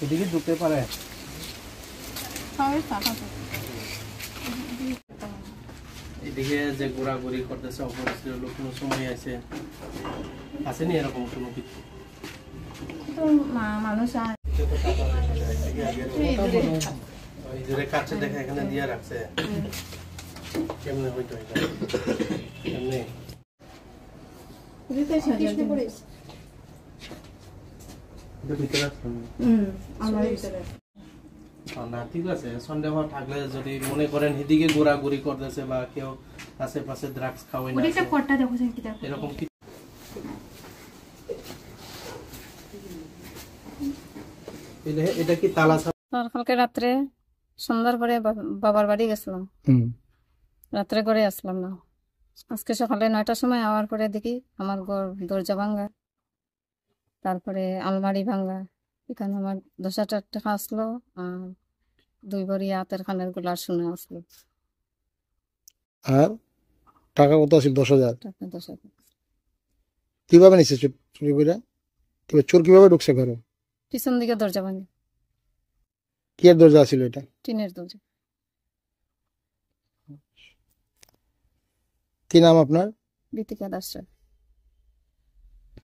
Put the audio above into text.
এদিকে ঢুকতে পারে? এদিকে যে ঘোরাঘুরি করতেছে অপরিচিত লোক, কোনো সময় আসেনি এরকম কোনো কিছু? মানুষ কাছে দেখা এখানে দিয়ে রাখছে, কেমনে হইতো এটা? কেমনে না? ঠিক আছে, সন্দেহ থাকলে যদি মনে করেন এদিকে ঘোরাঘুরি করতেছে বা কেউ আশেপাশে ড্রাগস খাওয়াই না এরকম কি? এটা কি তালা? কালকে রাত্রে সন্ধ্যার পরে বাবার বাড়ি গেছিলাম, রাত্রে করে আসলাম না। আজকে সকালে 9টার সময় আওয়ার পরে দেখি আমার দরজা ভাঙ্গা, তারপরে আলমারি ভাঙ্গা। এখানে আমার 10,000 টাকা আসলো আর 2 ভরি হাতের খানের গোলার সোনা আসলো। আর টাকা কত আছে? 10,000 টাকা 10,000। কিভাবে নিচ্ছে চুরি করে? চোর কিভাবে ঢুকছে ঘরে? পিছন দিকে দরজা ভাঙে। কি এর দরজা ছিল এটা? টিনের দরজা। কি নাম আপনার? গীতিকা দাস।